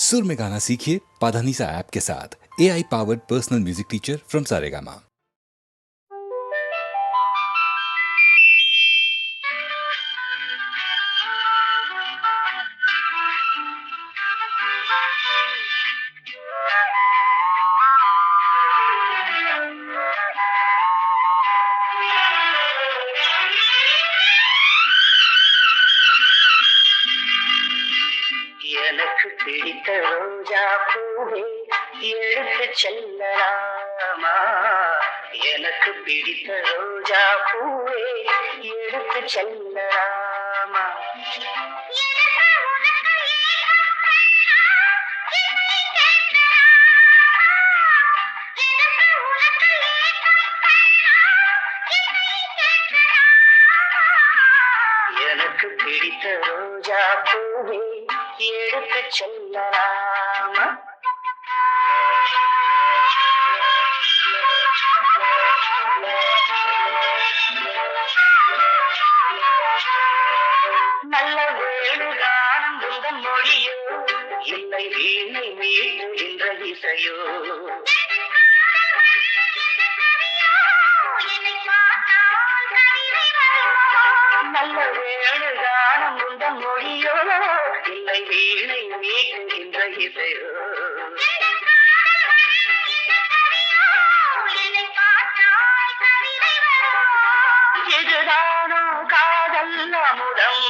सुर में गाना सीखिए पाधानीसा ऐप के साथ। AI powered personal music teacher from Saregama. எனக்கு பிடித்த ரோஜா பூவே எடுத்து செல்லலாமா? எனக்கு பிடித்த ரோஜா பூவே எடுத்து செல்லலாமா? எனக்கு பிடித்த ரோஜா பூவே எடுத்து செல்லலாமா? நல்ல வேணுகானம் உங்கள் மொழியோ, இல்லை வீணை மீட்டுகின்ற இசையோ? நல்ல வேணுகானம் உங்கள் மொழியோ, இல்லை வீணை மீட்டுகின்ற இசையோ? இதுதானோ காதல் அமுதம்,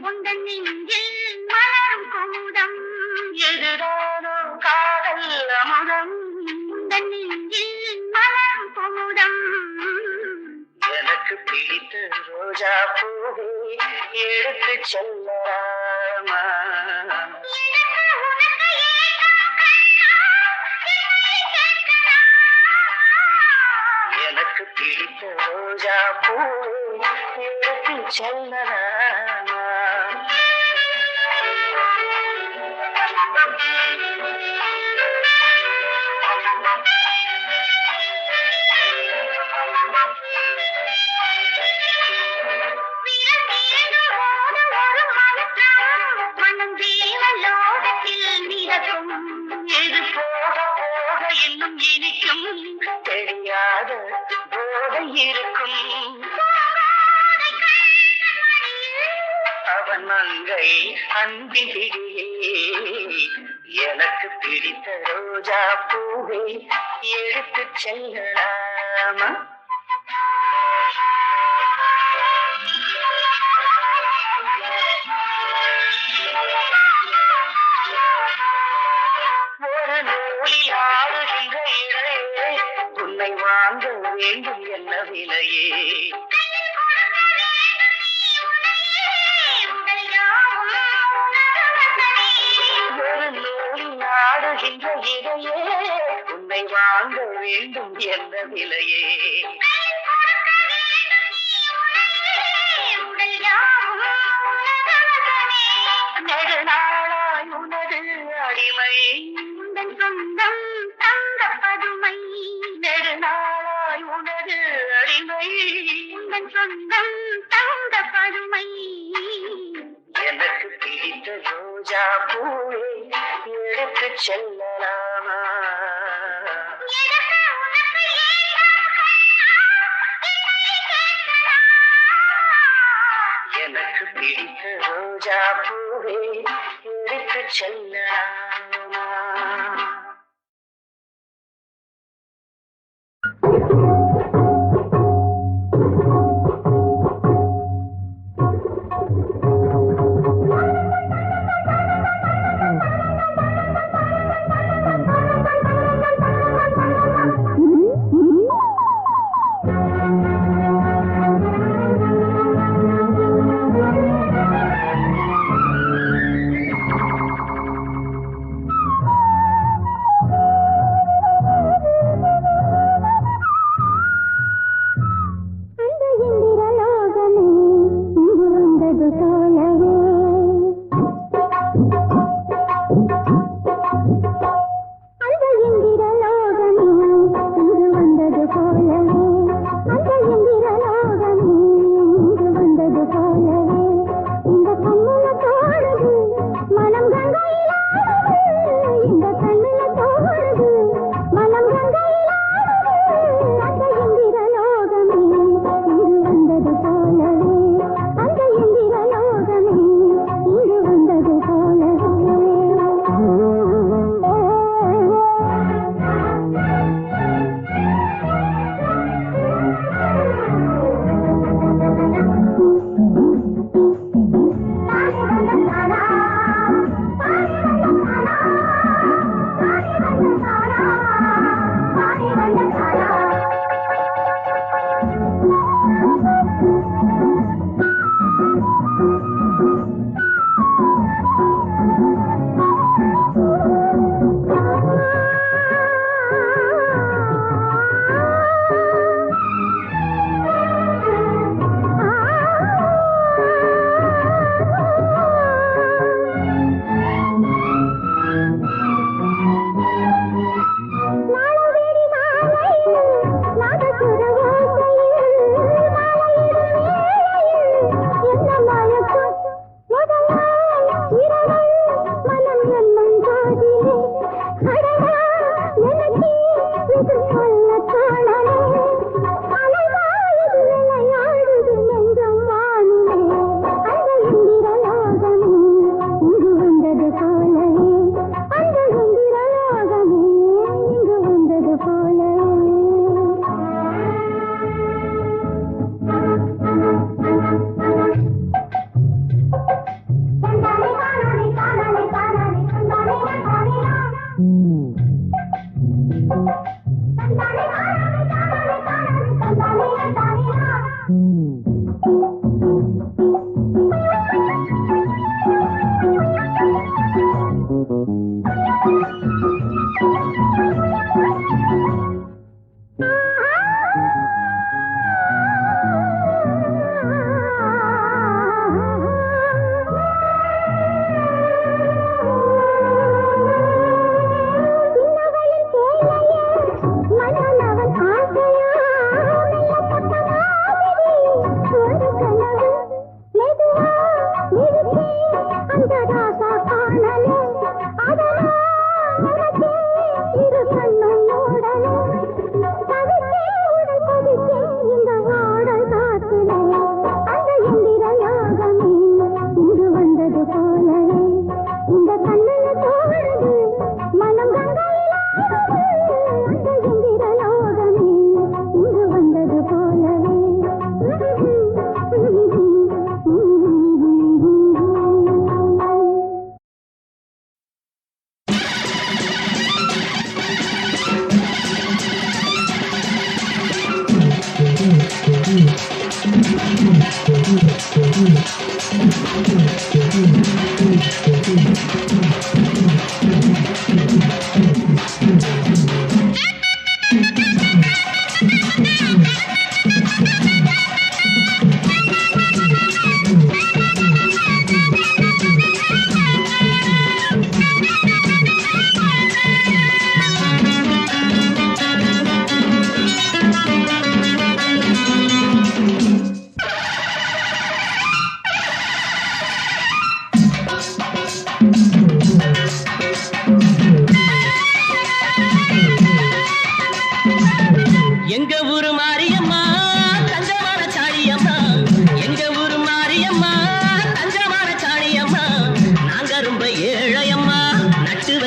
உந்தன் நெஞ்சில் மலரும் குமுதம். இதுதானோ காதல் அமுதம், உந்தன் நெஞ்சில் மலரும் குமுதம். எனக்கு பிடித்த ரோஜா பூவே எடுத்து செல்லலாமா? எனக்கு பிடித்த ரோஜா பூவே எடுத்து செல்லலாமா? இது போக போக இன்னும் இனிக்கும், தெரியாத போதை இருக்கும். அவன் மங்கை அன்பின் பிடியே, எனக்கு பிடித்த ரோஜா பூவை எடுத்து செல்லலாமா? ஒரு நூலில் ஆடுகின்ற இடையே, உன்னை வாங்க வேண்டும் என்ன விலையே? ஒரு நூலில் ஆடுகின்ற இடையே, உன்னை வாங்க வேண்டும் என்ன விலையே? நெடுநாளாய் உனது அடிமை, உந்தன் சொந்தம் தங்க பதுமை. நெடுநாளாய் உனது அடிமை, உந்தன் சொந்தம் தங்க பதுமை. எனக்கு பிடித்த ரோஜா பூவே எடுத்து செல்லலாமா? எனக்கு பிடித்த ரோஜா பூவே எடுத்து செல்லலாமா?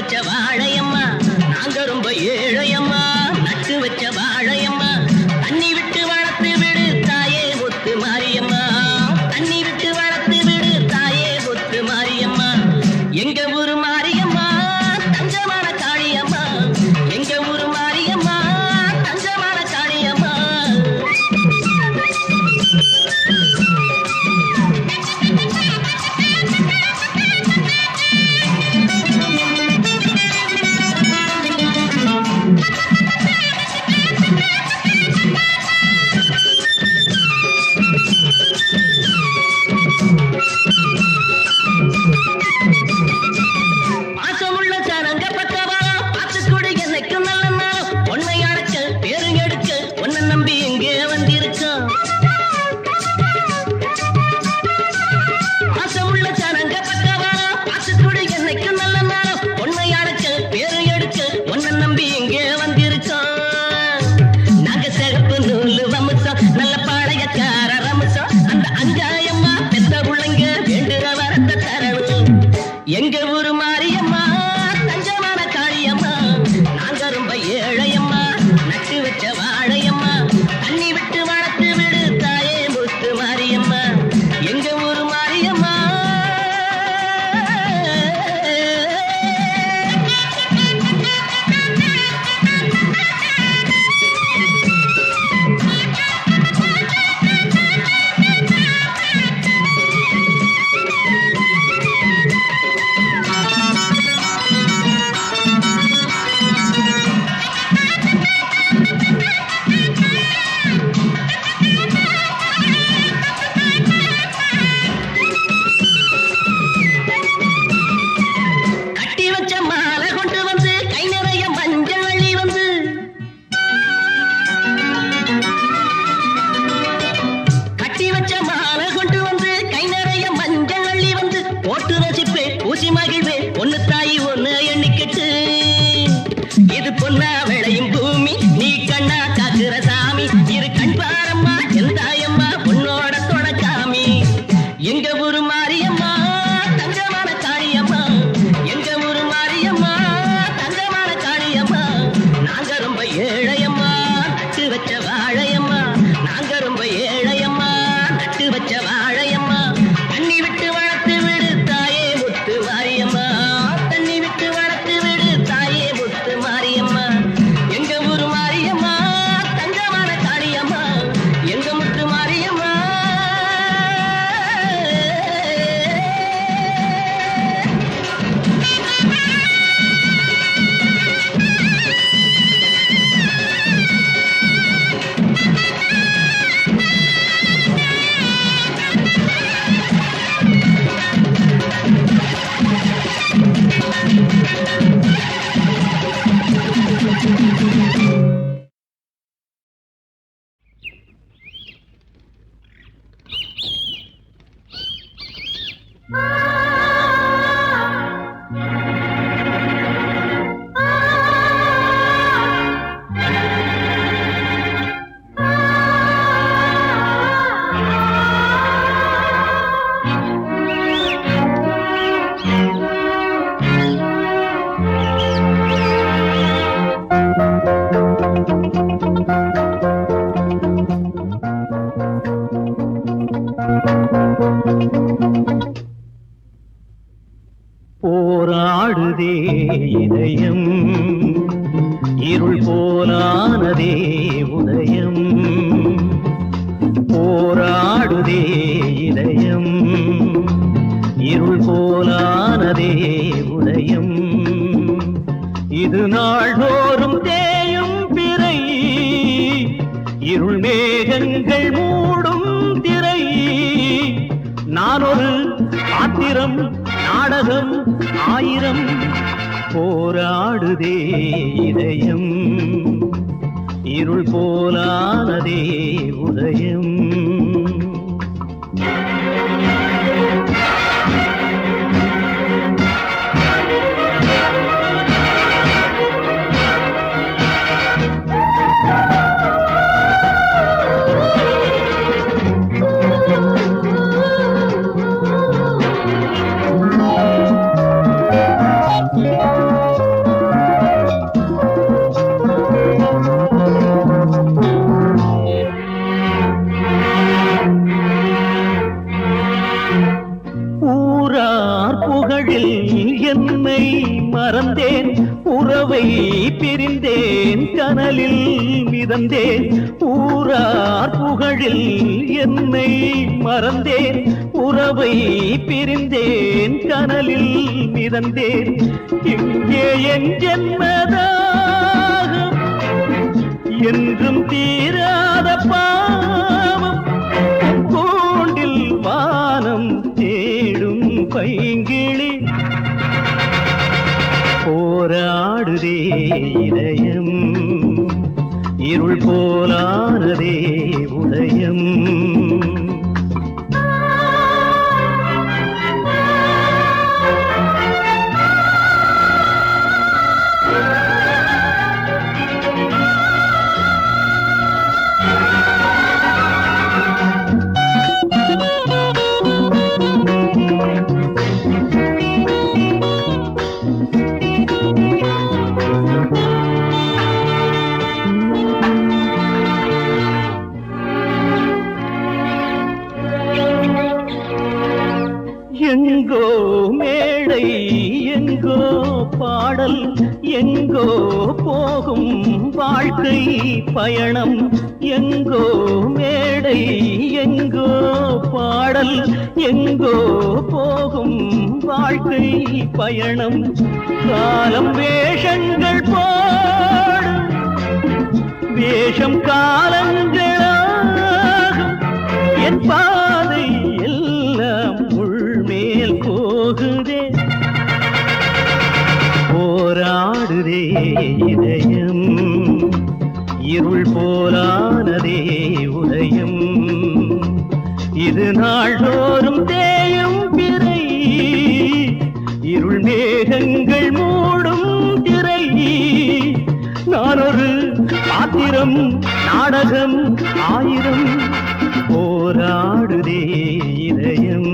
வச்ச வாழையம்மா நாங்க ரொம்ப ஏழையம்மா நட்டு வச்ச வாழையம்மா தண்ணி விட்டு வளர்த்து விடு தாயே ஒத்து மாரியம்மா தண்ணி விட்டு வளர்த்து விடு தாயே ஒத்து மாரியம்மா எங்க ஊரு மாரியம்மா தஞ்சமான காளியம்மா எங்க ஊரு மாரியம்மா தஞ்சமான காளியம்மா பாசமுள்ள சனங்க பக்கவா பாத்துக்குடி என்னைக்கும் நல்ல நாள் உன்னை அடைக்க பேரு எடுக்க உன்னை நம்பி எங்கே வந்திருக்கோம் பாசமுள்ள சனங்க பக்கவா பாத்துக்குடி என்னைக்கும் நல்ல நாள் உன்னை அடைக்க பேரு எடுக்க உன்னை நம்பி எங்கே வந்திருக்கோம் நாங்க சிறப்பு நூலு வம்சம் நல்ல பாளையக்கார ரம்சம் அந்த அஞ்சாயம்மா பெத்த பிள்ளைங்க வேண்டுற வரத்த தரணும் எங்க ஊரு மாரியம்மா தஞ்சமான காளியம்மா நாங்க ரொம்ப ஏழையம்மா நட்டு வச்ச வாழையம்மா தண்ணி விட்டு வளர்த்து விடு தாயே முத்து மாரியம்மா எங்க ஊரு மாரியம்மா கட்டி வச்ச மாலை கொண்டு வந்து கை நிறைய மஞ்சள் அள்ளி வந்து கட்டி வச்ச மாலை கொண்டு வந்து கை நிறைய மஞ்சள் அள்ளி வந்து போட்டு ரசிப்பே ஊசி மகிழ்வே ஒன்னு தாய் ஒன்னு எண்ணிக்கிட்டு இது பொன்னா விளையும் பூமி நீ கண்ணா காக்குற சாமி இரு கண் பாரம்மா எந்தாயம்மா உன்னோட தொடக்காமி எங்க ஊரு மாரியம்மா தங்கமான காளியம்மா எங்க ஊரு மாரியம்மா தங்கமான காளியம்மா நாங்க ரொம்ப ஏழையம்மா நட்டு வச்ச வாழையம்மா நாங்க ரொம்ப ஏழையம்மா நட்டு வச்ச வாழையம்மா தண்ணி விட்டு வளர்த்து விடு தாயே முத்து மாரியம்மா தண்ணி விட்டு வளர்த்து விடு தாயே முத்து மாரியம்மா எங்க ஊரு மாரியம்மா தங்கமான காளியம்மா எங்க முத்து மாரியம்மா போராடுதே இதயம் இருள் போலானதே உதயம் போராடுதே இதயம் இருள் போலானதே உதயம் இது நாள்தோறும் தேயும் பிறை இருள் மேகங்கள் மூடும் திரை நான் ஒரு பாத்திரம் நாடகம் ஆயிரம் போராடுதே இதயம் இருள் போலானதே உதயம் மறந்தேன் உறவை பிரிந்தேன் கனலில் மிதந்தேன் ஊரார் புகழில் என்னை மறந்தேன் உறவை பிரிந்தேன் கனலில் மிதந்தேன் இங்கே என் ஜென்மதாகம் என்றும் தீராத பாவம் கூண்டில் வானம் தேடும் பைங்கிளி போராடுதே இதயம் இருள் போலானதே உதயம் எங்கோ மேடை எங்கோ பாடல் எங்கோ போகும் வாழ்க்கை பயணம் எங்கோ மேடை எங்கோ பாடல் எங்கோ போகும் வாழ்க்கை பயணம் காலம் வேஷங்கள் போடும் வேஷம் காலங்களாகும் என் பாதை எல்லாம் உள்மேல் போகுதே போராடுதே இதயம் இருள் போலானதே உதயம் இது நாள்தோறும் தேயும் பிறை இருள் மேகங்கள் மூடும் திரை நான் ஒரு பாத்திரம் நாடகம் ஆயிரம் போராடுதே இதயம்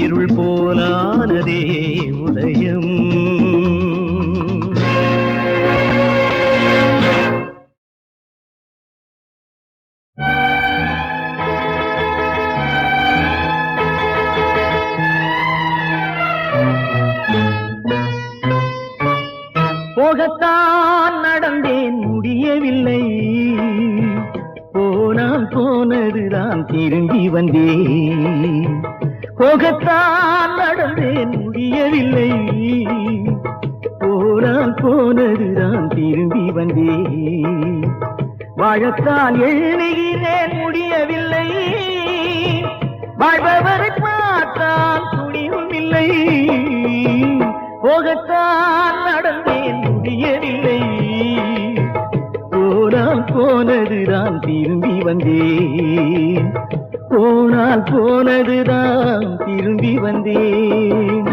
இருள் போலானதே உதயம் போகத்தான் நடந்தேன் முடியவில்லை போனால் போனதுதான் திரும்பி வந்தேன் போகத்தான் நடந்தேன் முடியவில்லை போனால் போனதுதான் திரும்பி வந்தேன் வாழத்தான் எண்ணுகிறேன் முடியவில்லை வாழ்பவரை பார்த்தால் துணிவும் இல்லை போகத்தான் நடந்தேன் முடியவில்லை போனால் போனதுதான் திரும்பி வந்தேன் போனால் போனதுதான் திரும்பி வந்தேன்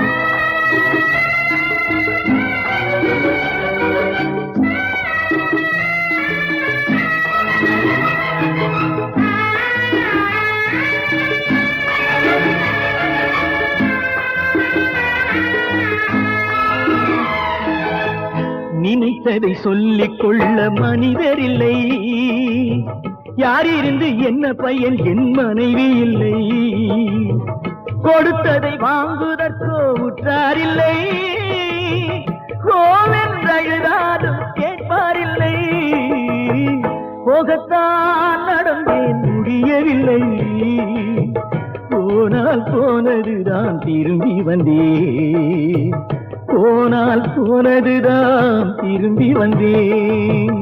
நினைத்ததை சொல்லிக் கொள்ள மனிதரில்லை யாரிருந்து என்ன பையன் என் மனைவி இல்லை கொடுத்ததை வாங்குவதற்கோ உற்றாரில்லை கோவென்றழுதாலும் கேட்பாரில்லை போகத்தான் நடந்தேன் முடியவில்லை போனால் போனதுதான் திரும்பி வந்தேன் போனால் போனதுதான் திரும்பி வந்தேன்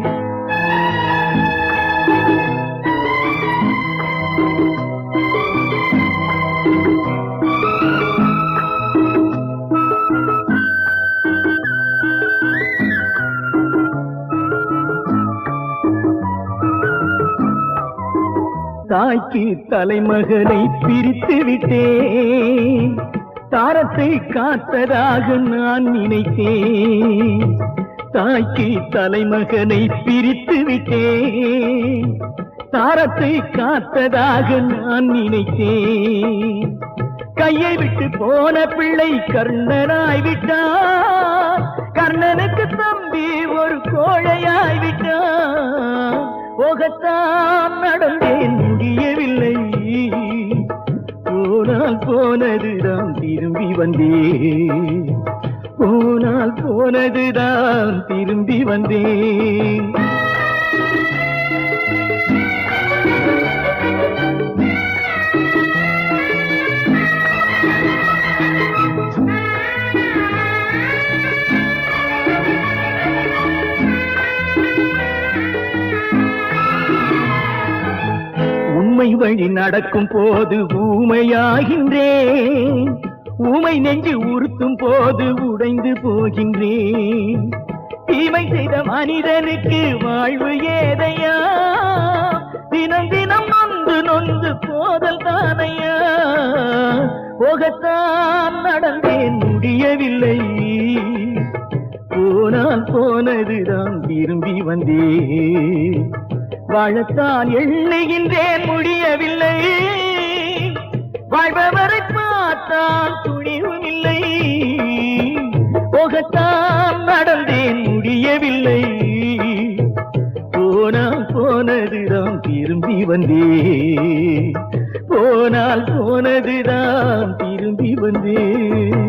தாய்க்கு தலைமகனை பிரித்து விட்டேன் தாரத்தை காத்ததாக நான் நினைத்தேன் தாய்க்கு தலைமகனை பிரித்து விட்டேன் தாரத்தை காத்ததாக நான் நினைத்தேன் கையை விட்டு போன பிள்ளை கர்ணனாய் விட்டான் கர்ணனுக்கு தம்பி ஒரு கோழையாய் விட்டான் போகத்தான் நடந்தேன் முடியவில்லை போனால் போனதுதான் திரும்பி வந்தேன் போனால் போனதுதான் திரும்பி வந்தேன். உண்மை வழி நடக்கும் போது ஊமையாகின்றேன், ஊமை நெஞ்சு உறுத்தும் போது உடைந்து போகின்றேன். தீமை செய்த மனிதனுக்கு வாழ்வு ஏதையா, தினம் தினம் நொந்து நொந்து போதல் தானையா. போகத்தான் நடந்தேன் முடியவில்லை, போனால் போனதுதான் திரும்பி வந்தேன். வாழத்தான் எண்ணுகின்றேன் முடியவில்லை, வாழ்பவரை பார்த்தால் துணிவும் இல்லை. போகத்தான் நடந்தேன் முடியவில்லை, போனால் போனதுதான் திரும்பி வந்தேன். போனால் போனதுதான் திரும்பி வந்தேன்.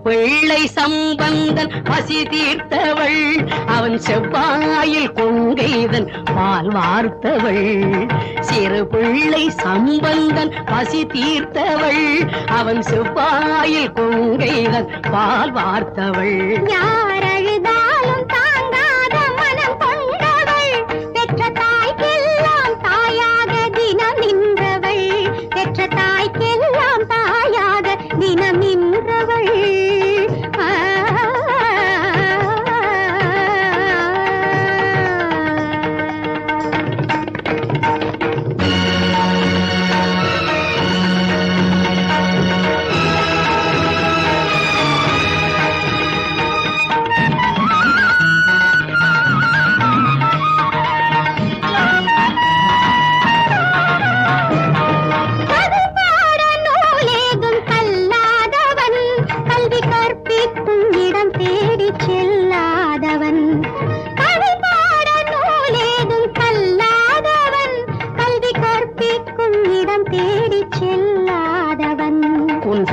பிள்ளை சம்பந்தன் பசி தீர்த்தவள், அவன் செவ்வாயில் கொங்கைதன் பால் வார்த்தவள். சிறு பிள்ளை சம்பந்தன் பசி தீர்த்தவள், அவன் செவ்வாயில் கொங்கைதன் பால் வார்த்தவள். யார் அழுதாலும் தாங்காத மனம் கொண்டவள், பெற்ற தாய்க்கெல்லாம் தாயாக தினம் நின்றவள், பெற்ற தாய்க்கெல்லாம் தாயாக தினம் நின்றவள்.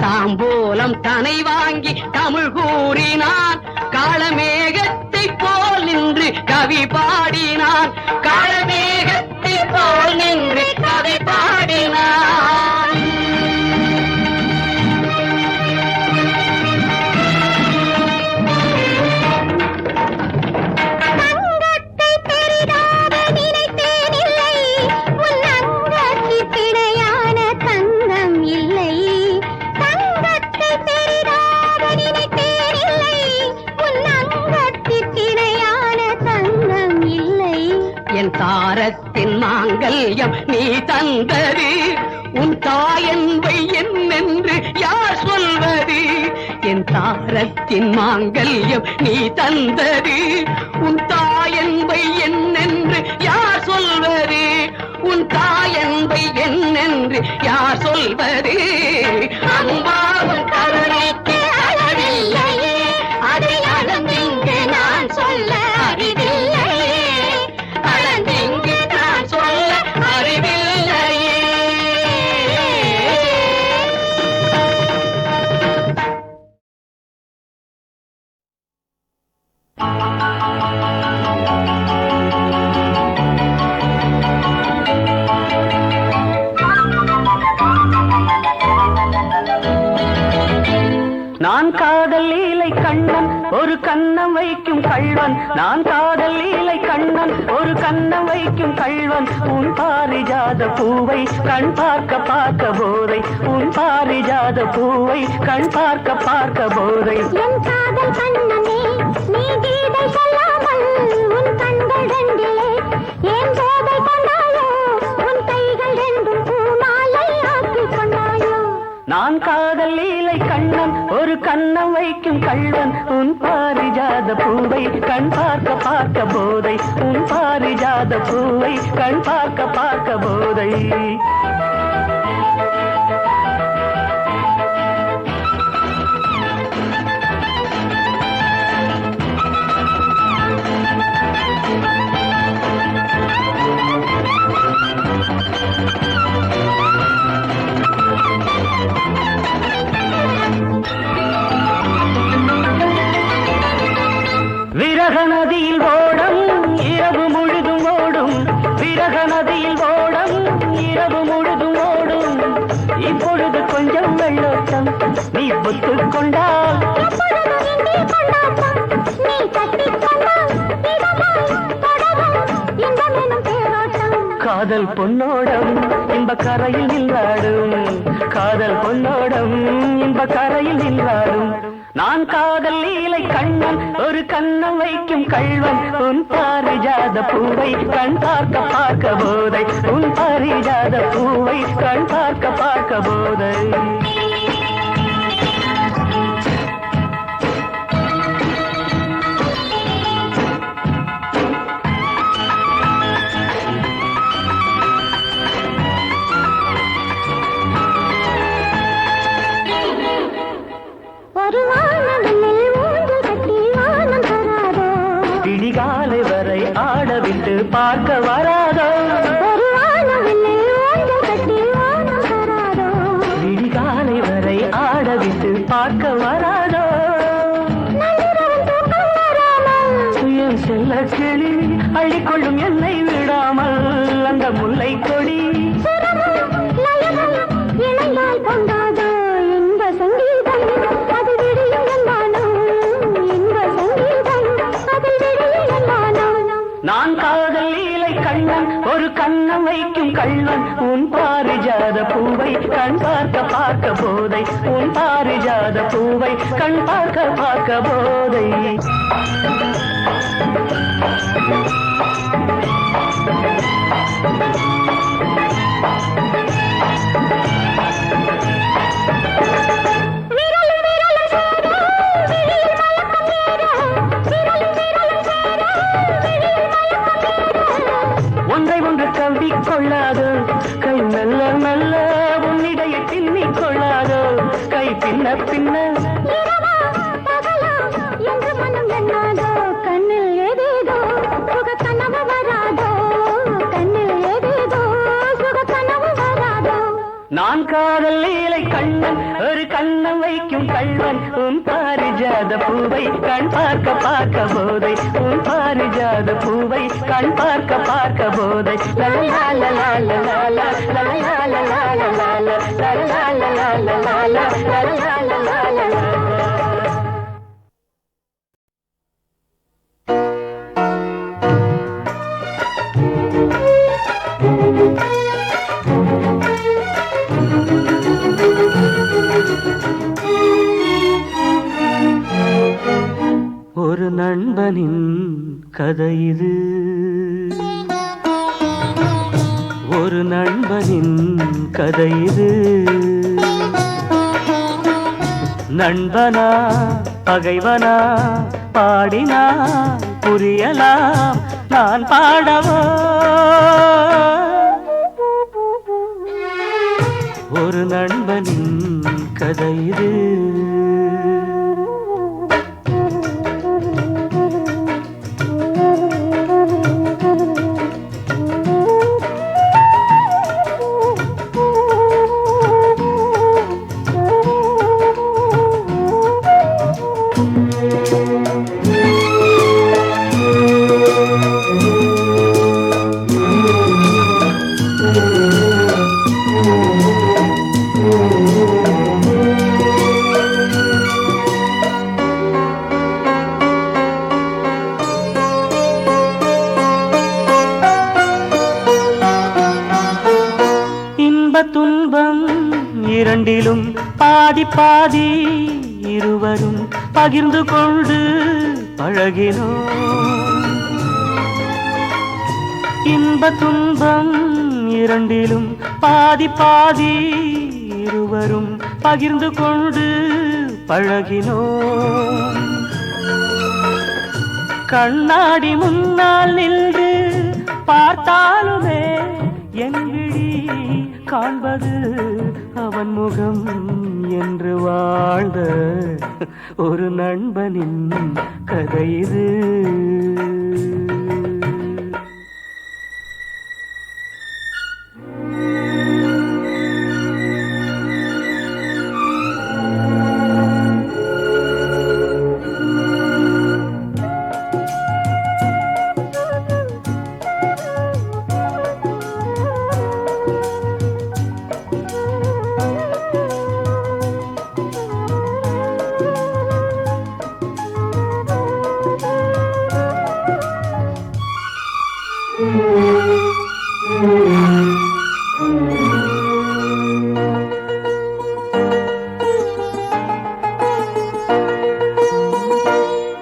தாம்பூலம் தனை வாங்கி தமிழ் கூறினான், காளமேகத்தை போல் நின்று கவி பாடினான், காளமேகத்தை போல் நின்று கவி பாடினான். தாரத்தின் மாங்கல்யம் நீ தந்தது, உன் தாயன்பை என்னென்று யார் தாரத்தின் மாங்கல்யம் நீ தந்தது உன் தாயன்பை என்னென்று யார் சொல்வது உன் தாயன்பை என்னென்று யார் சொல்வது அம்மாவும் கருணைக்கு அளவில்லையே அதை அளந்திங்கு நான் சொல்ல அறிவில்லையே அளந்திங்கு நான் சொல்ல அறிவில்லையே நான் காதல் லீலை கண்ணன் ஒரு கண்ணம் வைக்கும் கள்வன் நான் காதல் லீலை கண்ணன் ஒரு கண்ணம் வைக்கும் கள்வன் உன் பாரிஜாத பூவை கண் பார்க்க பார்க்க போதை உன் பாரிஜாத பூவை கண் பார்க்க பார்க்க போதை என் காதல் கண்ணனே நீ கீதை சொல்லாமல் உன் கண்கள் ரெண்டிலே ஏன் போதை கொண்டாயோ உன் கைகள் ரெண்டும் பூமாலை ஆக்கிக் கொண்டாயோ நான் காதல் லீலை கண்ணன் ஒரு கண்ணம் வைக்கும் கள்வன் உன் பாரிஜாத பூவை கண் பார்க்க பார்க்க போதை உன் பாரிஜாத பூவை கண் பார்க்க பார்க்க போதை விரக நதியில் ஓடம் இரவு முழுதும் ஓடும் விரக நதியில் ஓடம் இரவு முழுதும் ஓடும் இப்பொழுது கொஞ்சம் வெள்ளோட்டம் நீ புத்துக் கொண்டால் நீ கட்டிக் கொண்டால் இதமாய் தொடரும் இன்பமெனும் தேரோட்டம் காதல் பொன்னோடம் இன்ப கரையில் நின்றாடும் காதல் பொன்னோடம் இன்ப கரையில் நின்றாடும் நான் காதல் லீலை கண்ணன் ஒரு கண்ணம் வைக்கும் கள்வன் உன் பாரிஜாத பூவை கண் பார்க்க பார்க்க போதை உன் பாரிஜாத பூவை கண் பார்க்க பார்க்க போதை ஒரு வானவில் ஊஞ்சல் கட்டி வானம் தராதோ விடிகாலை வரை ஆடவிட்டு பார்க்க வராதோ ஒரு வானவில் ஊஞ்சல் கட்டி வானம் தராதோ விடிகாலை வரை ஆடவிட்டு பார்க்க வராதோ நள்ளிரவில் தூக்கம் வராமல் என் செல்ல கிளி அள்ளிக்கொள்ளும் என்னை விடாமல் அந்த முல்லை கொடி சுரமும் லயமும் இணையாய் கொண்டாதோ இன்ப சங்கீதம் அது விடியும் என்மானோ இன்ப சங்கீதம் அது விடியும் என்மானோ நான் காதல் லீலை கண்ணன் ஒரு கண்ணம் வைக்கும் கள்வன் உன் பாரிஜாத பூவை கண் பார்க்க பார்க்க போதை உன் பாரிஜாத பூவை கண் பார்க்க பார்க்க போதை விரலும் விரலும் சேர விழியில் மயக்கம் ஏற விரலும் விரலும் சேர விழியில் மயக்கம் ஏற ஒன்றை ஒன்று கவ்விக் கொள்ளாதோ கை மெல்ல மெல்ல உன்னிடைய பின்னிக் கொள்ளாதோ கை பின்ன பின்ன இரவா பகலா என்று மனம் எண்ணாதோ கண்ணில் ஏதேதோ சுக கனவு வராதோ கண்ணில் ஏதேதோ சுக கனவு வராதோ நான் காதல் லீலை கண்ணன் ஒரு கண்ணம் வைக்கும் கள்வன் உன் பாரிஜாத பூவை கண் பார்க்க பார்க்க போதை உன் பாரிஜாத பூவை கண் பார்க்க பார்க்க போதை லலலா லலலா லலலா லலலா லலலா லலலா லலலா லலலா லலலா லலலா ஒரு நண்பனின் கதை இது ஒரு நண்பனின் கதை இது நண்பனா பகைவனா பாடினா புரியலாம் நான் பாடவோ ஒரு நண்பனின் கதை இது துன்பம் இரண்டிலும் பாதி பாதி இருவரும் பகிர்ந்து கொண்டு பழகினோம் இன்ப துன்பம் இரண்டிலும் பாதி பாதி இருவரும் பகிர்ந்து கொண்டு பழகினோம் கண்ணாடி முன்னால் நின்று பார்த்தாலுமே என் விழி காண்பது அவன் முகம் என்று வாழ்ந்த ஒரு நண்பனின் கதை இது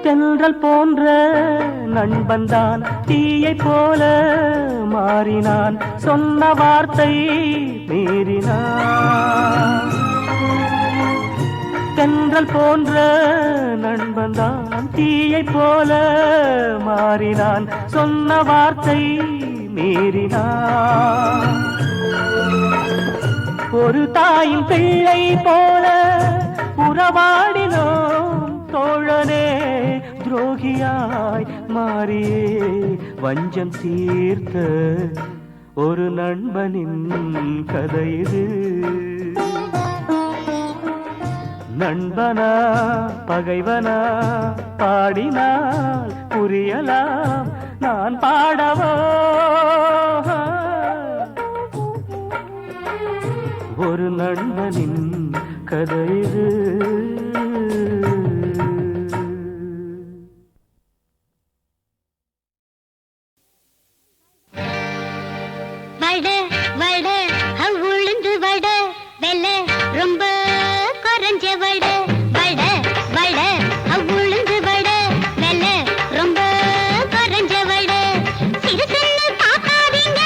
தென்றல் போன்ற நண்பன்தான் தீயை போல மாறினான் சொன்ன வார்த்தை மீறினான் தென்றல் போன்ற நண்பன்தான் தீயை போல மாறினான் சொன்ன வார்த்தை மீறினான் ஒரு தாயின் பிள்ளை போல உறவாடினோம் தோழனே துரோகியாய் மாறியே வஞ்சம் தீர்த்த ஒரு நண்பனின் கதை இது நண்பனா பகைவனா பாடினால் புரியலாம் நான் பாடவோ ஒரு நண்பனின் கதை இது வட வட உளுந்து வட வெள்ளை ரொம்ப குறைஞ்ச வட வட வட உளுந்து வட வெள்ளை ரொம்ப குறைஞ்ச வட சிறுசுன்னு பார்க்காதீங்க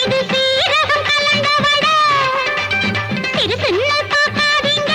இது சீரகம் கலந்த வட சிறுசுன்னு பார்க்காதீங்க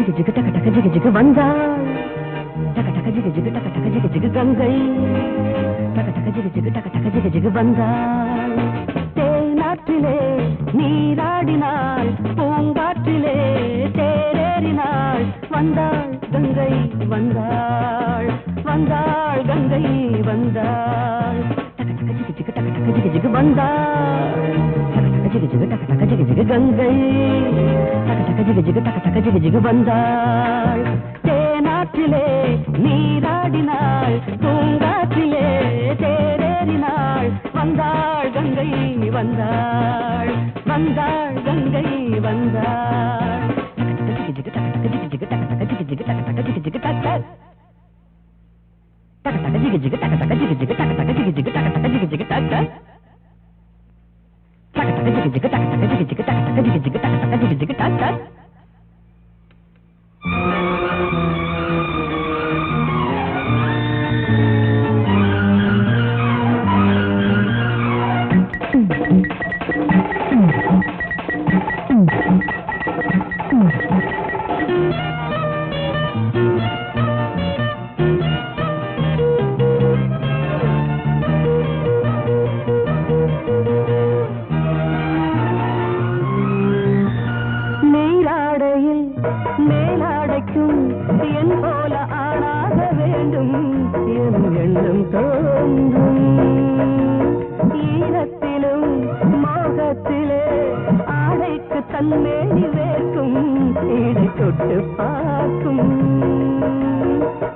ஜிகு ஜிகு டக டக ஜிகு ஜிகு வந்தாள் டக டக ஜிகு ஜிகு டக டக ஜிகு ஜிகு கங்கை டக டக ஜிகு ஜிகு டக டக ஜிகு ஜிகு வந்தாள் தேனாற்றிலே நீராடினாள் பூங்காற்றிலே தேரேறினாள் வந்தாள் கங்கை வந்தாள் வந்தாள் கங்கை வந்தாள் டக டக ஜிகு ஜிகு டக டக ஜிகு ஜிகு வந்தாள் டக டக ஜிகு ஜிகு டக டக ஜிகு ஜிகு கங்கை டக டக ஜிகு ஜிகு டக டக ஜிகு ஜிகு வந்தாள் தேனாற்றிலே நீராடினாள் பூங்காற்றிலே தேரேறினாள் வந்தாள் கங்கை வந்தாள் வந்தாள் கங்கை வந்தாள் டக டக ஜிகு ஜிகு டக டக ஜிகு ஜிகு டக டக ஜிகு ஜிகு டக டக டக ஜிகு ஜிகு டக டக ஜிகு ஜிகு டக டக ஜிகு ஜிகு டக டக ஜிகு ஜிகு டக டக டக ஜிகு ஜிகு டக டக ஜிகு ஜிகு டக டக ஜிகு ஜிகு டக டக ஜிகு ஜிகு டக நீராடையில் மேலாடைக்கும் என் போல ஆளாக வேண்டும் என் எண்ணம் தோன்றும் ஈரத்திலும் மோகத்திலே ஆடைக்கு தன்மேனி வேர்க்கும் இடை தொட்டு பார்க்கும்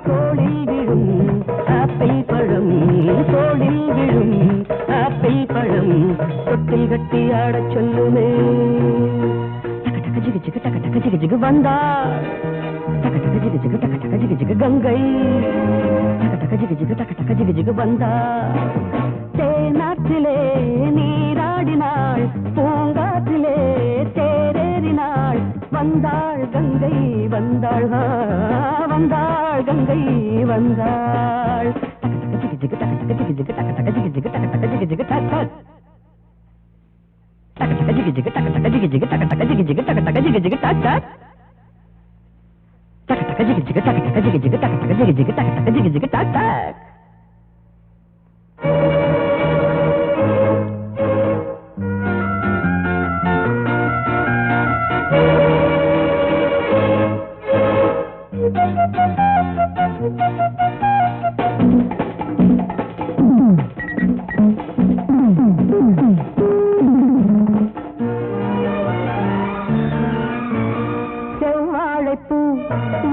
தோளில் விழும் ஆப்பிள் பழம் தோளில் விழும் ஆப்பிள் பழம் தொட்டில் கட்டி ஆடச் சொல்லுமே ஜிகு ஜிகு டக டக ஜிகு ஜிகு வந்தாள் டக டக ஜிகு ஜிகு டக டக ஜிகு ஜிகு கங்கை டக டக ஜிகு ஜிகு டக டக ஜிகு ஜிகு வந்தாள் தேனாற்றிலே நீராடினாள் பூங்காற்றிலே தேரேறினாள் வந்தாள் கங்கை வந்தாள் வந்தாள் கங்கை வந்தாள் டக டக ஜிகு ஜிகு டக டக ஜிகு ஜிகு டக டக ஜிகு ஜிகு டக டக ஜிகு ஜிகு டக டக டக ஜிகு ஜிகு டக டக ஜிகு ஜிகு டக டக ஜிகு ஜிகு டக டக ஜிகு ஜிகு டக டக டக ஜிகு ஜிகு டக டக ஜிகு ஜிகு டக டக ஜிகு ஜிகு டக டக ஜிகு ஜிகு டக செவ்வாழைப்பூ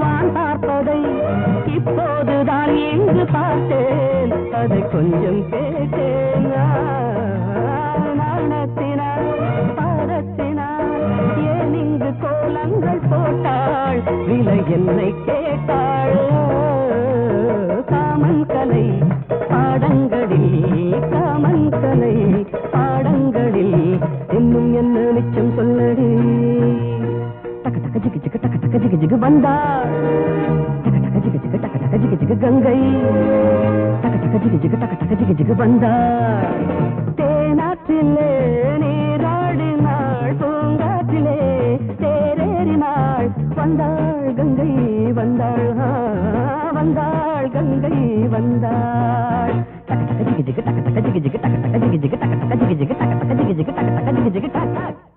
வான் பார்ப்பதை இப்போதுதான் எங்கு பார்த்தேன் அதை கொஞ்சம் கேட்டேன் நாணத்தினாள் பாரத்தினாள் ஏன் இங்கு கோலங்கள் போட்டாள் விலை என்னை கேட்டாள் காமன் கலை பாடங்களில் காமன் கலை பாடங்களில் இன்னும் என்ன மிச்சம் சொல்லடி டக டக ஜிகு ஜிகு டக டக ஜிகு ஜிகு வந்தாள் டக டக ஜிகு ஜிகு டக டக ஜிகு ஜிகு கங்கை டக டக ஜிகு ஜிகு டக டக ஜிகு ஜிகு வந்தாள் தேனாற்றிலே நீராடினாள் பூங்காற்றிலே தேரேறினாள் வந்தாள் கங்கை வந்தாள் வந்தாள் கங்கை வந்தாள் டக டக ஜிகு ஜிகு டக டக ஜிகு ஜிகு டக டக ஜிகு ஜிகு டக டக ஜிகு ஜிகு டக டக ஜிகு ஜிகு டக டக ஜிகு ஜிகு டக